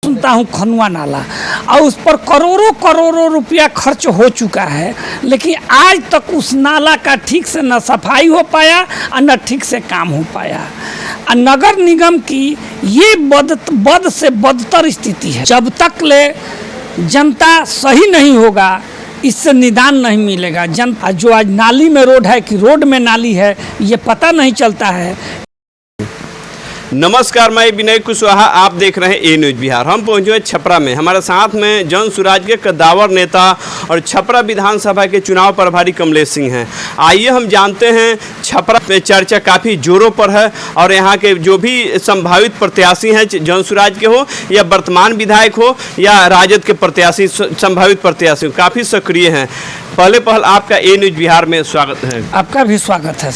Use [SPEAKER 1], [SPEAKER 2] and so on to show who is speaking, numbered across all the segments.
[SPEAKER 1] सुनता हूँ खनुआ नाला, और उस पर करोड़ों करोड़ों रुपया खर्च हो चुका है, लेकिन आज तक उस नाला का ठीक से न सफाई हो पाया और न ठीक से काम हो पाया। और नगर निगम की ये बद से बदतर स्थिति है। जब तक ले जनता सही नहीं होगा, इससे निदान नहीं मिलेगा। जनता जो आज नाली में रोड है कि रोड में नाली है, ये पता नहीं चलता है।
[SPEAKER 2] नमस्कार, मैं विनय कुशवाहा, आप देख रहे हैं ए न्यूज़ बिहार। हम पहुंचे हैं छपरा में। हमारे साथ में जनसुराज के कद्दावर नेता और छपरा विधानसभा के चुनाव प्रभारी कमलेश सिंह हैं। आइए हम जानते हैं, छपरा में चर्चा काफ़ी जोरों पर है और यहाँ के जो भी संभावित प्रत्याशी हैं, जनसुराज के हो या वर्तमान विधायक हो या राजद के प्रत्याशी, संभावित प्रत्याशी काफ़ी सक्रिय हैं। पहले आपका ए न्यूज़ बिहार में स्वागत है।
[SPEAKER 1] आपका भी स्वागत है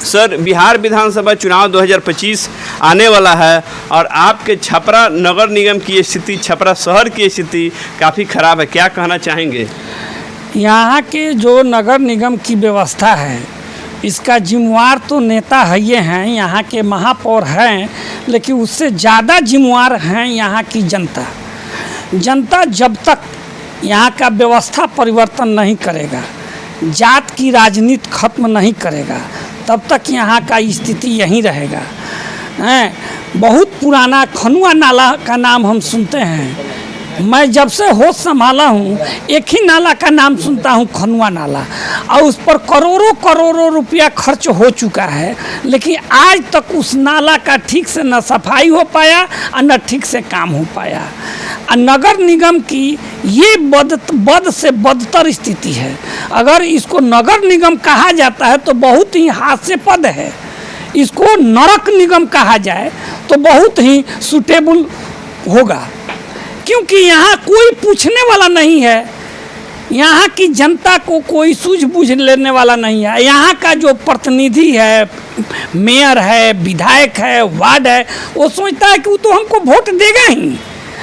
[SPEAKER 2] सर, बिहार विधानसभा चुनाव 2025 आने वाला है और आपके छपरा नगर निगम की स्थिति, छपरा शहर की स्थिति काफ़ी ख़राब है, क्या कहना चाहेंगे?
[SPEAKER 1] यहाँ के जो नगर निगम की व्यवस्था है, इसका जिम्मेवार तो नेता है ये हैं, यहाँ के महापौर हैं, लेकिन उससे ज़्यादा जिम्मेवार हैं यहाँ की जनता। जनता जब तक यहाँ का व्यवस्था परिवर्तन नहीं करेगा, जात की राजनीति खत्म नहीं करेगा, तब तक यहाँ का स्थिति यहीं रहेगा। बहुत पुराना खनुआ नाला का नाम हम सुनते हैं। मैं जब से होश संभाला हूँ, एक ही नाला का नाम सुनता हूँ, खनुआ नाला, और उस पर करोड़ों करोड़ों रुपया खर्च हो चुका है, लेकिन आज तक उस नाला का ठीक से न सफाई हो पाया और न ठीक से काम हो पाया। और नगर निगम की ये बद से बदतर स्थिति है। अगर इसको नगर निगम कहा जाता है तो बहुत ही हास्यास्पद है। इसको नरक निगम कहा जाए तो बहुत ही सूटेबल होगा, क्योंकि यहाँ कोई पूछने वाला नहीं है। यहाँ की जनता को कोई सूझबूझ लेने वाला नहीं है। यहाँ का जो प्रतिनिधि है, मेयर है, विधायक है, वार्ड है, वो सोचता है कि वो तो हमको वोट देगा ही,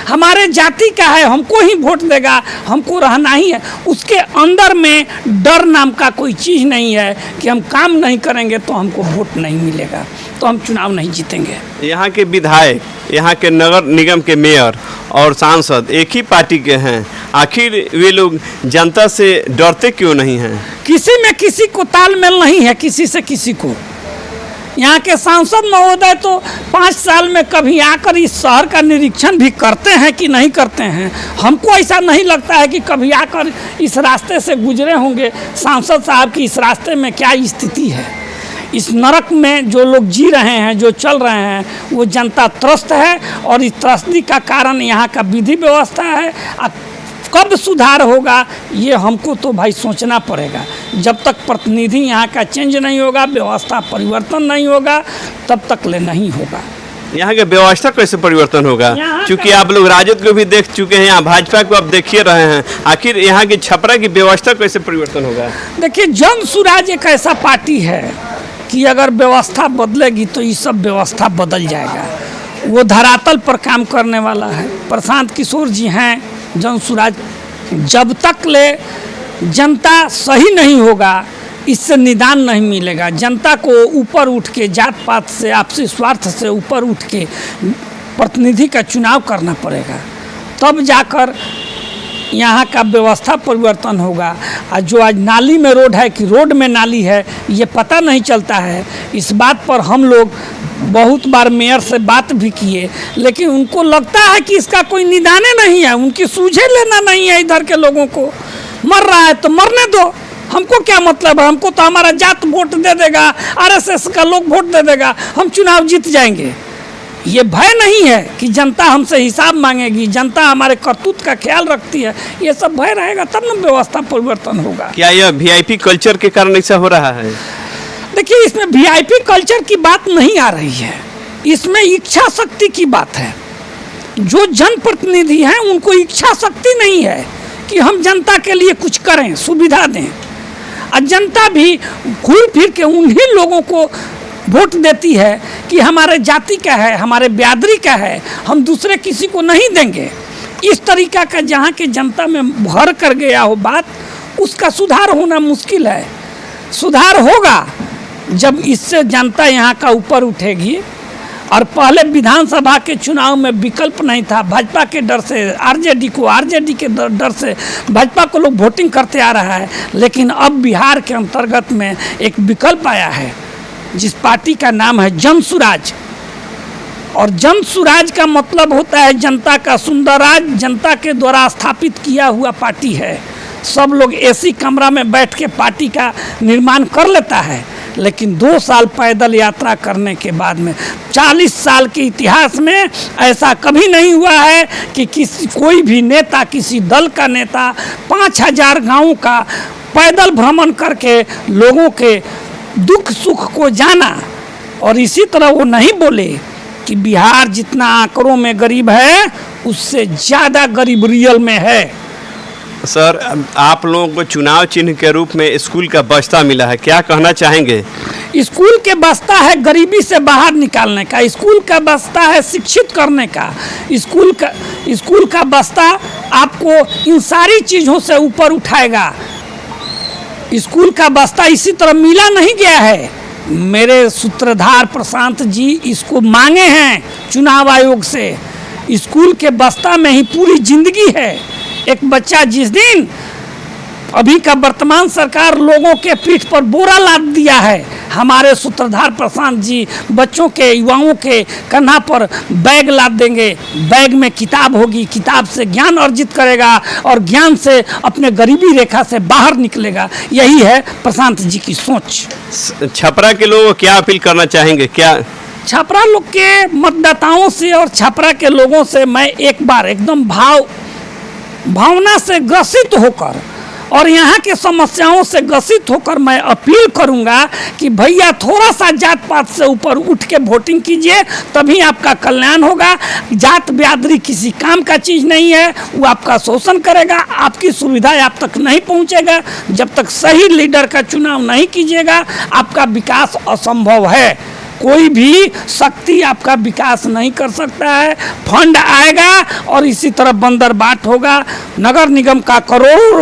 [SPEAKER 1] हमारे जाति का है, हमको ही वोट देगा, हमको रहना ही है। उसके अंदर में डर नाम का कोई चीज़ नहीं है कि हम काम नहीं करेंगे तो हमको वोट नहीं मिलेगा, तो हम चुनाव नहीं जीतेंगे।
[SPEAKER 2] यहाँ के विधायक, यहाँ के नगर निगम के मेयर और सांसद एक ही पार्टी के हैं, आखिर वे लोग जनता से डरते क्यों नहीं हैं?
[SPEAKER 1] किसी में किसी को तालमेल नहीं है, किसी से किसी को। यहाँ के सांसद महोदय तो 5 साल में कभी आकर इस शहर का निरीक्षण भी करते हैं कि नहीं करते हैं? हमको ऐसा नहीं लगता है कि कभी आकर इस रास्ते से गुजरे होंगे सांसद साहब की इस रास्ते में क्या स्थिति है। इस नरक में जो लोग जी रहे हैं, जो चल रहे हैं, वो जनता त्रस्त है, और इस त्रस्ती का कारण यहाँ का विधि व्यवस्था है। कब सुधार होगा ये हमको तो भाई सोचना पड़ेगा। जब तक प्रतिनिधि यहाँ का चेंज नहीं होगा, व्यवस्था परिवर्तन नहीं होगा, तब तक ले नहीं होगा।
[SPEAKER 2] यहाँ के व्यवस्था कैसे परिवर्तन होगा? क्योंकि आप लोग राजद को भी देख चुके हैं, यहाँ भाजपा को आप देखिए रहे हैं, आखिर यहाँ की छपरा की व्यवस्था कैसे परिवर्तन होगा?
[SPEAKER 1] देखिए, जनसुराज एक ऐसा पार्टी है कि अगर व्यवस्था बदलेगी तो ये सब व्यवस्था बदल जाएगा। वो धरातल पर काम करने वाला है। प्रशांत किशोर जी हैं जनसुराज। जब तक ले जनता सही नहीं होगा, इससे निदान नहीं मिलेगा। जनता को ऊपर उठ के, जात पात से, आपसी स्वार्थ से ऊपर उठ के प्रतिनिधि का चुनाव करना पड़ेगा, तब जाकर यहाँ का व्यवस्था परिवर्तन होगा। और जो आज नाली में रोड है कि रोड में नाली है, ये पता नहीं चलता है। इस बात पर हम लोग बहुत बार मेयर से बात भी किए, लेकिन उनको लगता है कि इसका कोई निदाने नहीं है, उनकी सूझे लेना नहीं है। इधर के लोगों को मर रहा है तो मरने दो, हमको क्या मतलब है? हमको तो हमारा जात वोट दे देगा, आरएसएस का लोग वोट दे देगा, हम चुनाव जीत जाएंगे। ये भय नहीं है कि जनता हमसे हिसाब मांगेगी, जनता हमारे करतूत का ख्याल रखती है। ये सब भय रहेगा तब न व्यवस्था परिवर्तन होगा।
[SPEAKER 2] क्या यह वीआईपी कल्चर के कारण ऐसा हो रहा है?
[SPEAKER 1] देखिए, इसमें वीआईपी कल्चर की बात नहीं आ रही है, इसमें इच्छा शक्ति की बात है। जो जनप्रतिनिधि हैं उनको इच्छा शक्ति नहीं है कि हम जनता के लिए कुछ करें, सुविधा दें। और जनता भी घूर फिर के उन्हीं लोगों को वोट देती है कि हमारे जाति का है, हमारे बिरादरी का है, हम दूसरे किसी को नहीं देंगे। इस तरीका का जहाँ के जनता में भर कर गया हो बात, उसका सुधार होना मुश्किल है। सुधार होगा जब इससे जनता यहाँ का ऊपर उठेगी और पहले विधानसभा के चुनाव में विकल्प नहीं था, भाजपा के डर से आरजेडी के डर से भाजपा को लोग वोटिंग करते आ रहा है। लेकिन अब बिहार के अंतर्गत में एक विकल्प आया है जिस पार्टी का नाम है जन सुराज। और जन सुराज का मतलब होता है जनता का सुंदरराज, जनता के द्वारा स्थापित किया हुआ पार्टी है। सब लोग एसी कमरा में बैठ के पार्टी का निर्माण कर लेता है, लेकिन 2 साल पैदल यात्रा करने के बाद में 40 साल के इतिहास में ऐसा कभी नहीं हुआ है कि कोई भी नेता, किसी दल का नेता 5000 गाँवों का पैदल भ्रमण करके लोगों के दुख सुख को जाना। और इसी तरह वो नहीं बोले कि बिहार जितना आंकड़ों में गरीब है उससे ज़्यादा गरीब रियल में है।
[SPEAKER 2] सर, आप लोगों को चुनाव चिन्ह के रूप में स्कूल का बस्ता मिला है, क्या कहना चाहेंगे?
[SPEAKER 1] स्कूल के बस्ता है गरीबी से बाहर निकालने का, स्कूल का बस्ता है शिक्षित करने का, स्कूल का बस्ता आपको इन सारी चीज़ों से ऊपर उठाएगा। स्कूल का बस्ता इसी तरह मिला नहीं गया है। मेरे सूत्रधार प्रशांत जी इसको मांगे हैं चुनाव आयोग से। स्कूल के बस्ता में ही पूरी जिंदगी है। एक बच्चा जिस दिन अभी का वर्तमान सरकार लोगों के पीठ पर बोरा लाद दिया है, हमारे सूत्रधार प्रशांत जी बच्चों के, युवाओं के कन्हा पर बैग लाद देंगे। बैग में किताब होगी, किताब से ज्ञान अर्जित करेगा और ज्ञान से अपने गरीबी रेखा से बाहर निकलेगा। यही है प्रशांत जी की सोच।
[SPEAKER 2] छपरा के लोगों को क्या अपील करना चाहेंगे? क्या
[SPEAKER 1] छपरा लोग के मतदाताओं से और छपरा के लोगों से मैं एक बार एकदम भावना से ग्रसित होकर और यहाँ के समस्याओं से ग्रसित होकर मैं अपील करूँगा कि भैया थोड़ा सा जात पात से ऊपर उठ के वोटिंग कीजिए, तभी आपका कल्याण होगा। जात बिरादरी किसी काम का चीज़ नहीं है, वो आपका शोषण करेगा, आपकी सुविधा आप तक नहीं पहुँचेगा। जब तक सही लीडर का चुनाव नहीं कीजिएगा आपका विकास असंभव है। कोई भी शक्ति आपका विकास नहीं कर सकता है। फंड आएगा और इसी तरह बंदरबाट होगा। नगर निगम का करोड़ों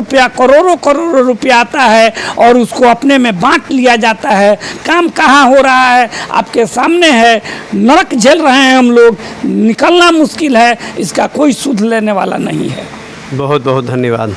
[SPEAKER 1] रुपया आता है और उसको अपने में बांट लिया जाता है। काम कहाँ हो रहा है आपके सामने है। नरक झेल रहे हैं हम लोग, निकलना मुश्किल है। इसका कोई सुध लेने वाला नहीं है।
[SPEAKER 2] बहुत बहुत धन्यवाद।